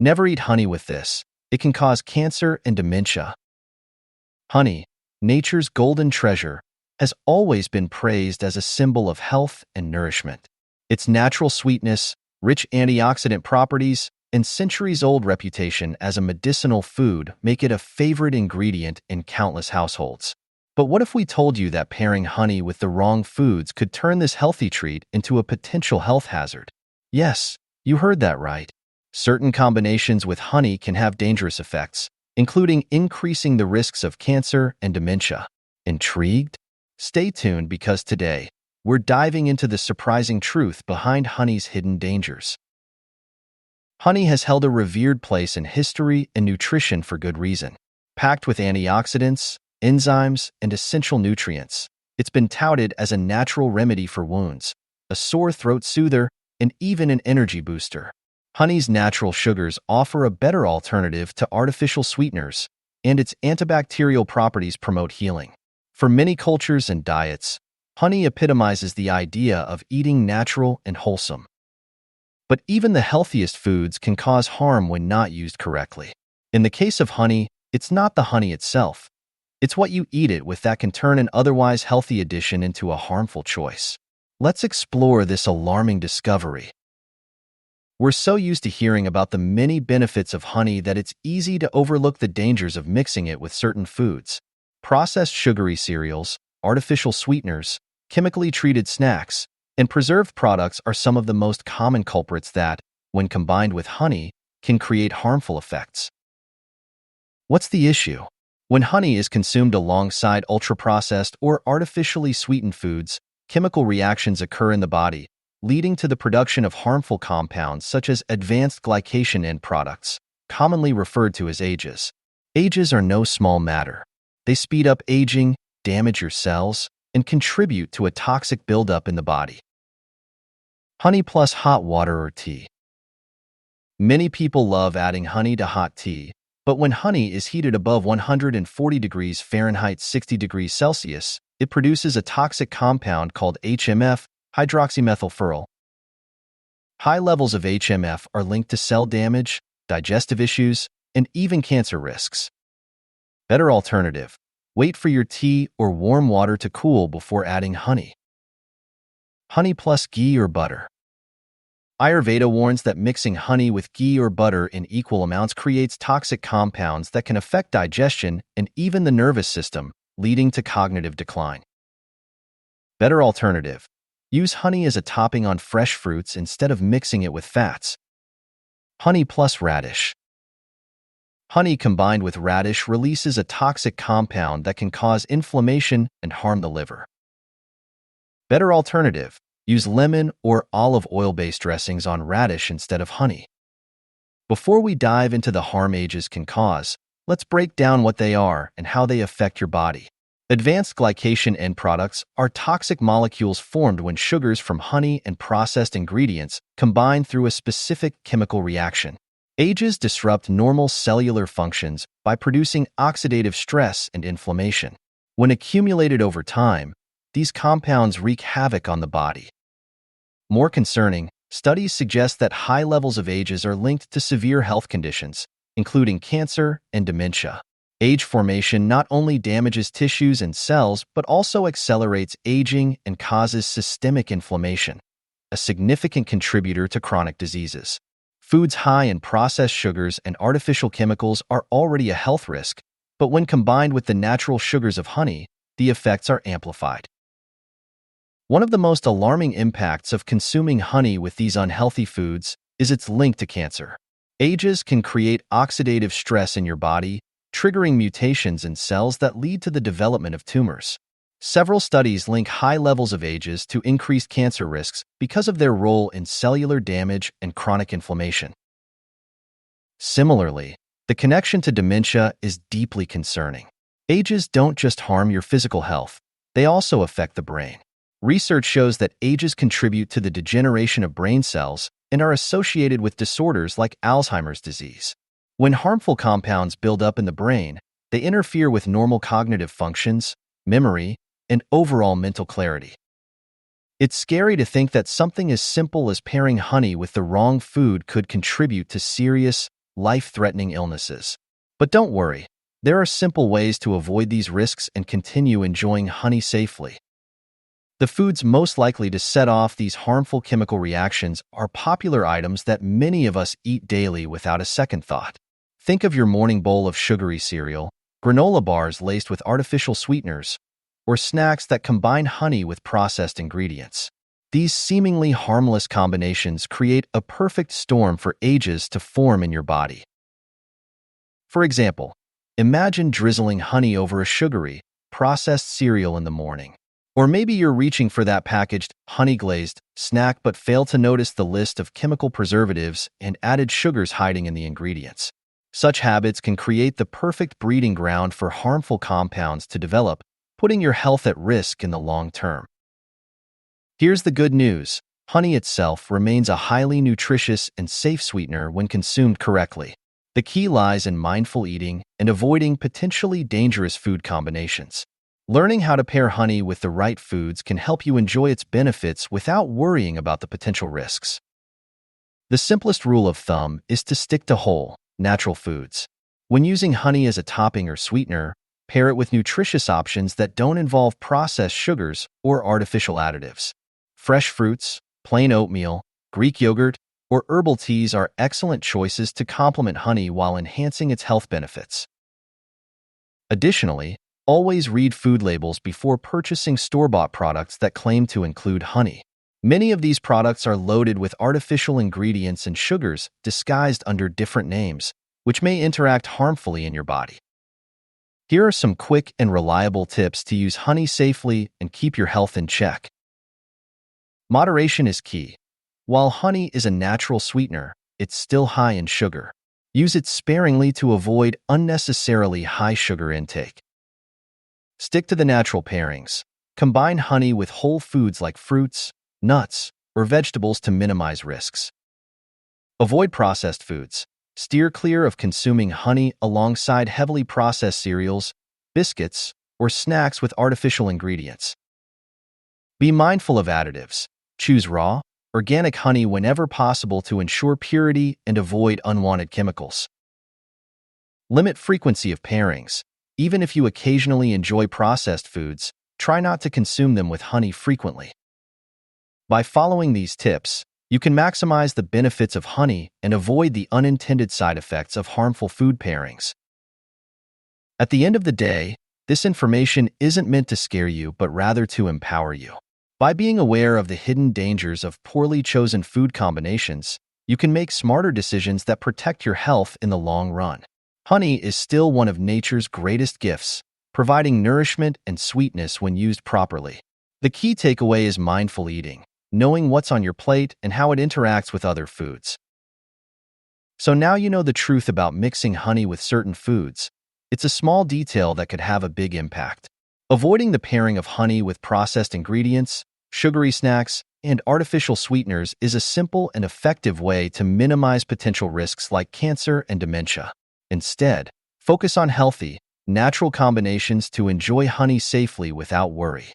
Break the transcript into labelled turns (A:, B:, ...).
A: Never eat honey with this. It can cause cancer and dementia. Honey, nature's golden treasure, has always been praised as a symbol of health and nourishment. Its natural sweetness, rich antioxidant properties, and centuries-old reputation as a medicinal food make it a favorite ingredient in countless households. But what if we told you that pairing honey with the wrong foods could turn this healthy treat into a potential health hazard? Yes, you heard that right. Certain combinations with honey can have dangerous effects, including increasing the risks of cancer and dementia. Intrigued? Stay tuned because today, we're diving into the surprising truth behind honey's hidden dangers. Honey has held a revered place in history and nutrition for good reason. Packed with antioxidants, enzymes, and essential nutrients, it's been touted as a natural remedy for wounds, a sore throat soother, and even an energy booster. Honey's natural sugars offer a better alternative to artificial sweeteners, and its antibacterial properties promote healing. For many cultures and diets, honey epitomizes the idea of eating natural and wholesome. But even the healthiest foods can cause harm when not used correctly. In the case of honey, it's not the honey itself. It's what you eat it with that can turn an otherwise healthy addition into a harmful choice. Let's explore this alarming discovery. We're so used to hearing about the many benefits of honey that it's easy to overlook the dangers of mixing it with certain foods. Processed sugary cereals, artificial sweeteners, chemically treated snacks, and preserved products are some of the most common culprits that, when combined with honey, can create harmful effects. What's the issue? When honey is consumed alongside ultra-processed or artificially sweetened foods, chemical reactions occur in the body, leading to the production of harmful compounds such as advanced glycation end products, commonly referred to as AGEs. AGEs are no small matter. They speed up aging, damage your cells, and contribute to a toxic buildup in the body. Honey plus hot water or tea. Many people love adding honey to hot tea, but when honey is heated above 140 degrees Fahrenheit 60 degrees Celsius, it produces a toxic compound called HMF, hydroxymethylfuryl. High levels of HMF are linked to cell damage, digestive issues, and even cancer risks. Better alternative: wait for your tea or warm water to cool before adding honey. Honey plus ghee or butter. Ayurveda warns that mixing honey with ghee or butter in equal amounts creates toxic compounds that can affect digestion and even the nervous system, leading to cognitive decline. Better alternative: use honey as a topping on fresh fruits instead of mixing it with fats. Honey plus radish. Honey combined with radish releases a toxic compound that can cause inflammation and harm the liver. Better alternative: use lemon or olive oil-based dressings on radish instead of honey. Before we dive into the harm AGEs can cause, let's break down what they are and how they affect your body. Advanced glycation end products are toxic molecules formed when sugars from honey and processed ingredients combine through a specific chemical reaction. AGEs disrupt normal cellular functions by producing oxidative stress and inflammation. When accumulated over time, these compounds wreak havoc on the body. More concerning, studies suggest that high levels of AGEs are linked to severe health conditions, including cancer and dementia. AGE formation not only damages tissues and cells, but also accelerates aging and causes systemic inflammation, a significant contributor to chronic diseases. Foods high in processed sugars and artificial chemicals are already a health risk, but when combined with the natural sugars of honey, the effects are amplified. One of the most alarming impacts of consuming honey with these unhealthy foods is its link to cancer. AGEs can create oxidative stress in your body, triggering mutations in cells that lead to the development of tumors. Several studies link high levels of AGEs to increased cancer risks because of their role in cellular damage and chronic inflammation. Similarly, the connection to dementia is deeply concerning. AGEs don't just harm your physical health, they also affect the brain. Research shows that AGEs contribute to the degeneration of brain cells and are associated with disorders like Alzheimer's disease. When harmful compounds build up in the brain, they interfere with normal cognitive functions, memory, and overall mental clarity. It's scary to think that something as simple as pairing honey with the wrong food could contribute to serious, life-threatening illnesses. But don't worry, there are simple ways to avoid these risks and continue enjoying honey safely. The foods most likely to set off these harmful chemical reactions are popular items that many of us eat daily without a second thought. Think of your morning bowl of sugary cereal, granola bars laced with artificial sweeteners, or snacks that combine honey with processed ingredients. These seemingly harmless combinations create a perfect storm for ages to form in your body. For example, imagine drizzling honey over a sugary, processed cereal in the morning. Or maybe you're reaching for that packaged, honey-glazed snack but fail to notice the list of chemical preservatives and added sugars hiding in the ingredients. Such habits can create the perfect breeding ground for harmful compounds to develop, putting your health at risk in the long term. Here's the good news. Honey itself remains a highly nutritious and safe sweetener when consumed correctly. The key lies in mindful eating and avoiding potentially dangerous food combinations. Learning how to pair honey with the right foods can help you enjoy its benefits without worrying about the potential risks. The simplest rule of thumb is to stick to whole, natural foods. When using honey as a topping or sweetener, pair it with nutritious options that don't involve processed sugars or artificial additives. Fresh fruits, plain oatmeal, Greek yogurt, or herbal teas are excellent choices to complement honey while enhancing its health benefits. Additionally, always read food labels before purchasing store-bought products that claim to include honey. Many of these products are loaded with artificial ingredients and sugars disguised under different names, which may interact harmfully in your body. Here are some quick and reliable tips to use honey safely and keep your health in check. Moderation is key. While honey is a natural sweetener, it's still high in sugar. Use it sparingly to avoid unnecessarily high sugar intake. Stick to the natural pairings. Combine honey with whole foods like fruits, nuts, or vegetables to minimize risks. Avoid processed foods. Steer clear of consuming honey alongside heavily processed cereals, biscuits, or snacks with artificial ingredients. Be mindful of additives. Choose raw, organic honey whenever possible to ensure purity and avoid unwanted chemicals. Limit frequency of pairings. Even if you occasionally enjoy processed foods, try not to consume them with honey frequently. By following these tips, you can maximize the benefits of honey and avoid the unintended side effects of harmful food pairings. At the end of the day, this information isn't meant to scare you but rather to empower you. By being aware of the hidden dangers of poorly chosen food combinations, you can make smarter decisions that protect your health in the long run. Honey is still one of nature's greatest gifts, providing nourishment and sweetness when used properly. The key takeaway is mindful eating, knowing what's on your plate and how it interacts with other foods. So now you know the truth about mixing honey with certain foods. It's a small detail that could have a big impact. Avoiding the pairing of honey with processed ingredients, sugary snacks, and artificial sweeteners is a simple and effective way to minimize potential risks like cancer and dementia. Instead, focus on healthy, natural combinations to enjoy honey safely without worry.